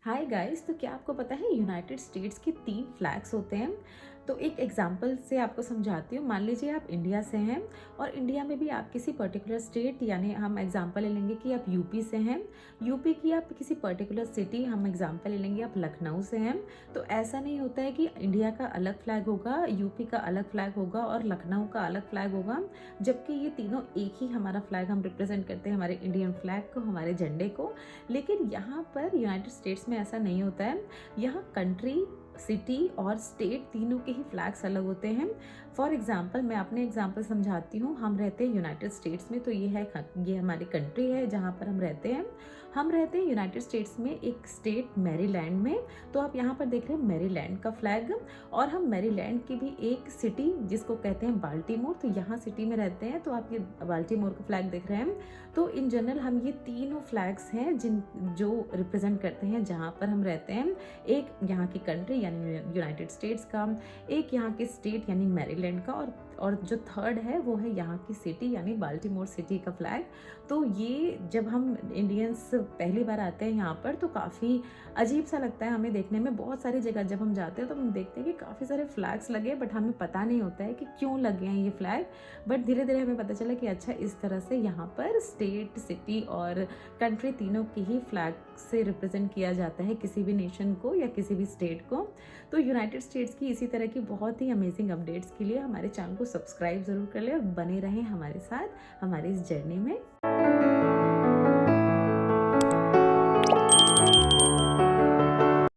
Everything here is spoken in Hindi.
हाय गाइस, तो क्या आपको पता है यूनाइटेड स्टेट्स के 3 फ्लैग्स होते हैं। तो एक एग्जांपल से आपको समझाती हूँ। मान लीजिए आप इंडिया से हैं और इंडिया में भी आप किसी पर्टिकुलर स्टेट, यानी हम एग्जांपल ले लेंगे कि आप यूपी से हैं। यूपी की आप किसी पर्टिकुलर सिटी, हम एग्जांपल ले लेंगे आप लखनऊ से हैं। तो ऐसा नहीं होता है कि इंडिया का अलग फ्लैग होगा, यूपी का अलग फ्लैग होगा और लखनऊ का अलग फ्लैग होगा, जबकि ये तीनों एक ही हमारा फ्लैग हम रिप्रेजेंट करते हैं, हमारे इंडियन फ्लैग को, हमारे झंडे को। लेकिन यहाँ पर यूनाइटेड स्टेट्स में ऐसा नहीं होता है। यहाँ कंट्री, सिटी और स्टेट तीनों के ही फ्लैग्स अलग होते हैं। फॉर एग्जाम्पल, मैं अपने एग्जाम्पल समझाती हूँ। हम रहते हैं यूनाइटेड स्टेट्स में, तो ये हमारी कंट्री है जहाँ पर हम रहते हैं। हम रहते हैं यूनाइटेड स्टेट्स में एक स्टेट मैरीलैंड में। तो आप यहाँ पर देख रहे हैं मैरीलैंड का फ्लैग। और हम मैरीलैंड की भी एक सिटी जिसको कहते हैं बाल्टीमोर, तो यहाँ सिटी में रहते हैं, तो आप ये बाल्टीमोर का फ्लैग देख रहे हैं। तो इन जनरल हम ये तीनों फ्लैग्स हैं जो रिप्रेजेंट करते हैं जहाँ पर हम रहते हैं। एक यहाँ की कंट्री यानी यूनाइटेड स्टेट्स का, एक यहाँ की स्टेट यानी मैरीलैंड का, और जो थर्ड है वो है यहाँ की सिटी यानी बाल्टीमोर सिटी का फ्लैग। तो ये जब हम इंडियंस पहली बार आते हैं यहाँ पर, तो काफ़ी अजीब सा लगता है हमें देखने में। बहुत सारी जगह जब हम जाते हैं तो हम देखते हैं कि काफ़ी सारे फ्लैग्स लगे, बट हमें पता नहीं होता है कि क्यों लगे हैं ये फ्लैग। बट धीरे धीरे हमें पता चला कि अच्छा, इस तरह से यहाँ पर स्टेट, सिटी और कंट्री तीनों के ही फ्लैग से रिप्रेजेंट किया जाता है किसी भी नेशन को या किसी भी स्टेट को। तो यूनाइटेड स्टेट्स की इसी तरह की बहुत ही अमेजिंग अपडेट्स के लिए हमारे चैनल को सब्सक्राइब ज़रूर कर लें और बने रहें हमारे साथ हमारी इस जर्नी में।